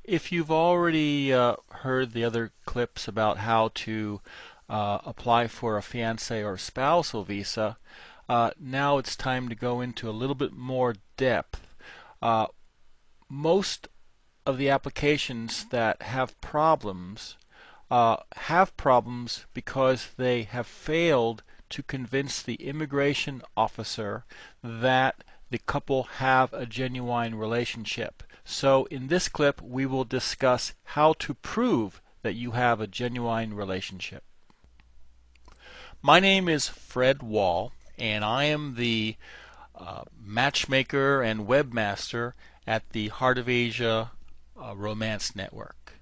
If you've already heard the other clips about how to apply for a fiancé or spousal visa, now it's time to go into a little bit more depth. Uh, Most of the applications that have problems because they have failed to convince the immigration officer that the couple have a genuine relationship. So in this clip we will discuss how to prove that you have a genuine relationship. My name is Fred Wall, and I am the matchmaker and webmaster at the Heart of Asia Romance Network.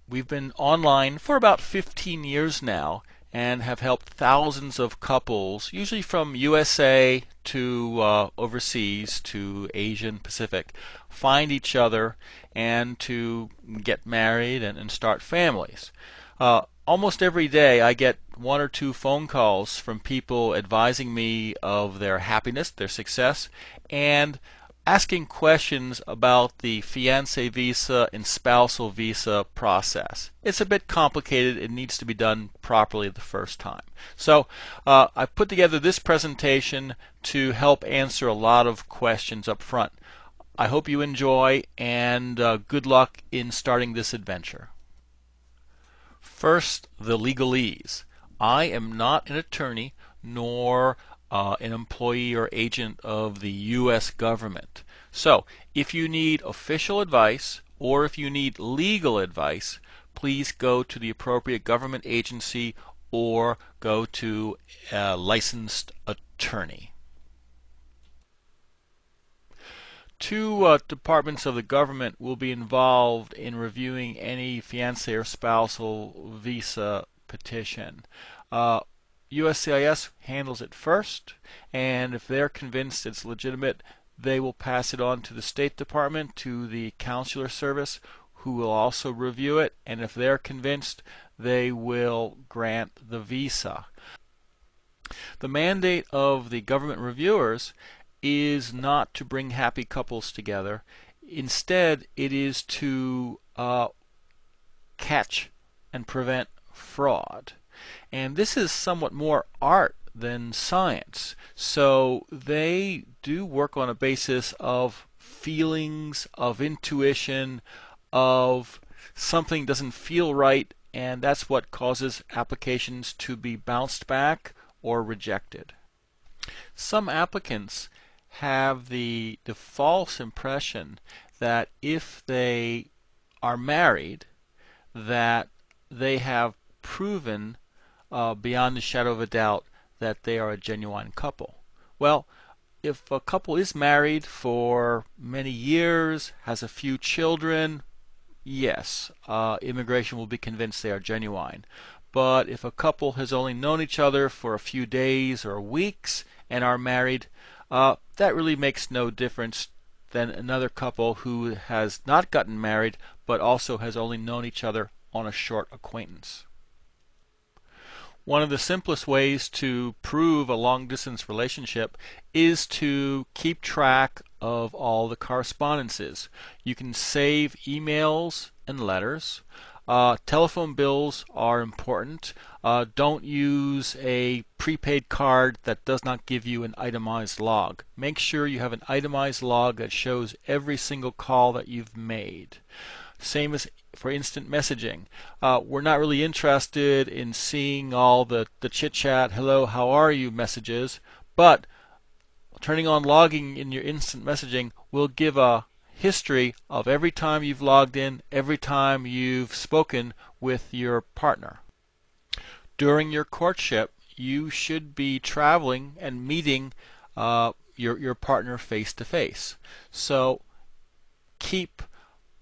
We've been online for about 15 years now and have helped thousands of couples, usually from USA to overseas to Asia and Pacific, find each other and to get married and start families. Almost every day I get one or two phone calls from people advising me of their happiness, their success, and asking questions about the fiancé visa and spousal visa process. It's a bit complicated. It needs to be done properly the first time. So I've put together this presentation to help answer a lot of questions up front. I hope you enjoy, and good luck in starting this adventure. First, the legalese. I am not an attorney nor an employee or agent of the U.S. government. So, if you need official advice or if you need legal advice, please go to the appropriate government agency or go to a licensed attorney. Two departments of the government will be involved in reviewing any fiancé or spousal visa petition. USCIS handles it first, and if they're convinced it's legitimate, they will pass it on to the State Department, to the Consular Service, who will also review it, and if they're convinced, they will grant the visa. The mandate of the government reviewers is not to bring happy couples together. Instead, it is to catch and prevent fraud. And this is somewhat more art than science. So they do work on a basis of feelings, of intuition, of something doesn't feel right, and that's what causes applications to be bounced back or rejected. Some applicants have the false impression that if they are married, that they have proven beyond a shadow of a doubt that they are a genuine couple. Well, if a couple is married for many years, has a few children, yes, immigration will be convinced they are genuine. But if a couple has only known each other for a few days or weeks and are married, that really makes no difference than another couple who has not gotten married but also has only known each other on a short acquaintance. One of the simplest ways to prove a long-distance relationship is to keep track of all the correspondences. You can save emails and letters. Telephone bills are important. Don't use a prepaid card that does not give you an itemized log. Make sure you have an itemized log that shows every single call that you've made. Same as for instant messaging. We're not really interested in seeing all the chit-chat, hello, how are you messages, but turning on logging in your instant messaging will give a history of every time you've logged in, every time you've spoken with your partner. During your courtship, you should be traveling and meeting your partner face to face. So keep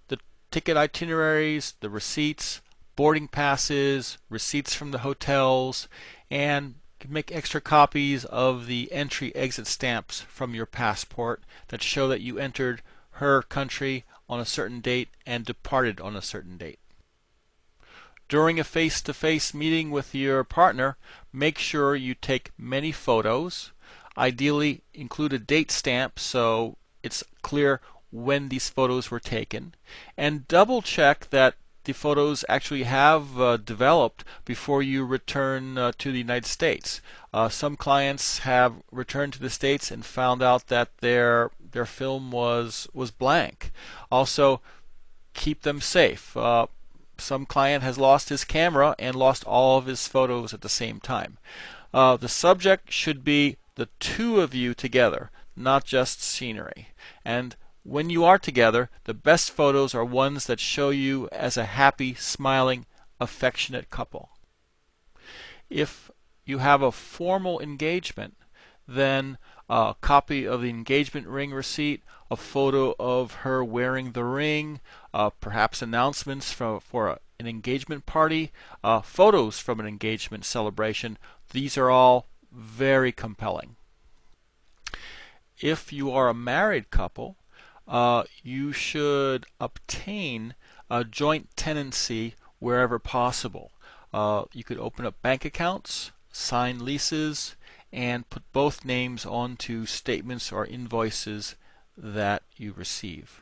the ticket itineraries, the receipts, boarding passes, receipts from the hotels, and make extra copies of the entry-exit stamps from your passport that show that you entered her country on a certain date and departed on a certain date. During a face-to-face meeting with your partner, make sure you take many photos. Ideally, include a date stamp so it's clear when these photos were taken, and double check that the photos actually have developed before you return to the United States. Some clients have returned to the States and found out that their film was blank. Also, keep them safe. Some client has lost his camera and lost all of his photos at the same time. The subject should be the two of you together, not just scenery. And when you are together, the best photos are ones that show you as a happy, smiling, affectionate couple. If you have a formal engagement, then a copy of the engagement ring receipt, a photo of her wearing the ring, perhaps announcements for an engagement party, photos from an engagement celebration. These are all very compelling. If you are a married couple, you should obtain a joint tenancy wherever possible. You could open up bank accounts, sign leases, and put both names onto statements or invoices that you receive.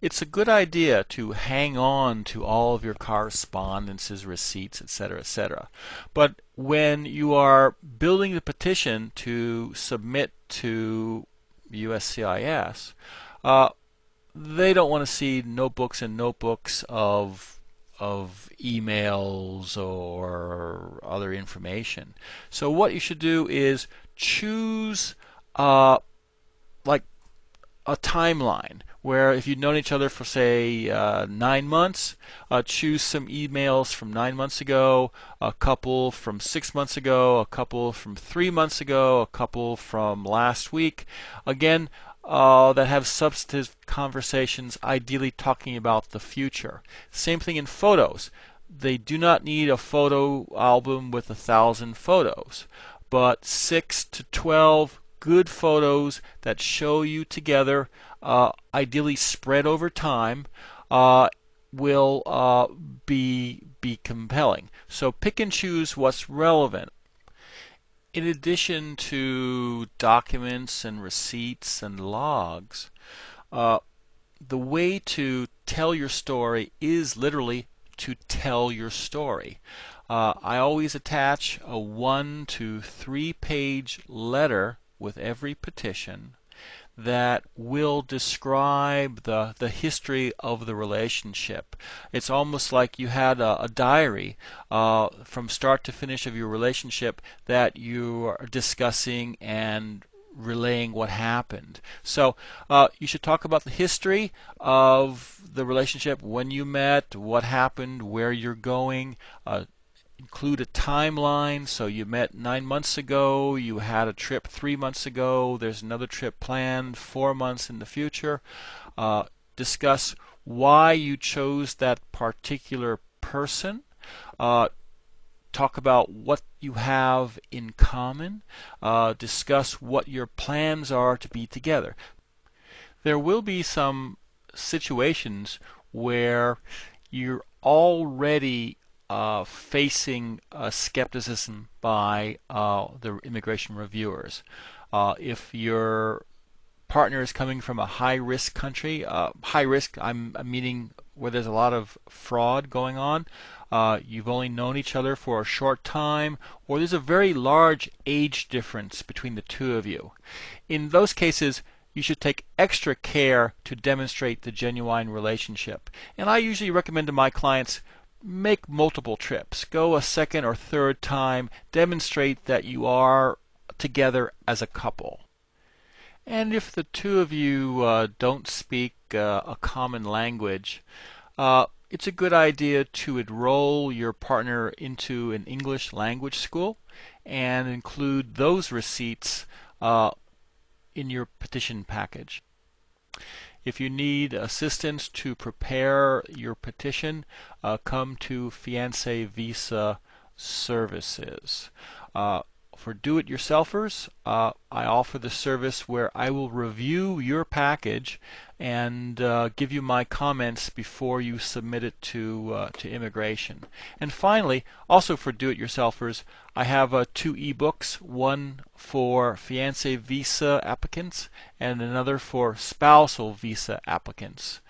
It's a good idea to hang on to all of your correspondences, receipts, etc., etc. But when you are building the petition to submit to USCIS, they don't want to see notebooks and notebooks of emails or other information. So what you should do is choose like a timeline where if you've known each other for say 9 months, choose some emails from 9 months ago, a couple from 6 months ago, a couple from 3 months ago, a couple from last week. Again, that have substantive conversations, ideally talking about the future. Same thing in photos. They do not need a photo album with 1,000 photos, but 6 to 12 good photos that show you together, ideally spread over time, will be compelling. So pick and choose what's relevant. In addition to documents and receipts and logs, the way to tell your story is literally to tell your story. I always attach a 1 to 3 page letter with every petition that will describe the history of the relationship. It's almost like you had a diary from start to finish of your relationship that you are discussing and relaying what happened. So you should talk about the history of the relationship, when you met, what happened, where you're going. Include a timeline. So you met 9 months ago, you had a trip 3 months ago, there's another trip planned 4 months in the future. Discuss why you chose that particular person. Talk about what you have in common. Discuss what your plans are to be together. There will be some situations where you're already facing skepticism by the immigration reviewers. If your partner is coming from a high-risk country, high risk, I'm meaning where there's a lot of fraud going on, you've only known each other for a short time, or there's a very large age difference between the two of you. In those cases, you should take extra care to demonstrate the genuine relationship. And I usually recommend to my clients, make multiple trips. Go a second or third time. Demonstrate that you are together as a couple. And if the two of you don't speak a common language, it's a good idea to enroll your partner into an English language school and include those receipts in your petition package. If you need assistance to prepare your petition, come to Fiancé Visa Services. For do-it-yourselfers, I offer the service where I will review your package and give you my comments before you submit it to immigration. And finally, also for do-it-yourselfers, I have 2 ebooks, one for fiancé visa applicants and another for spousal visa applicants.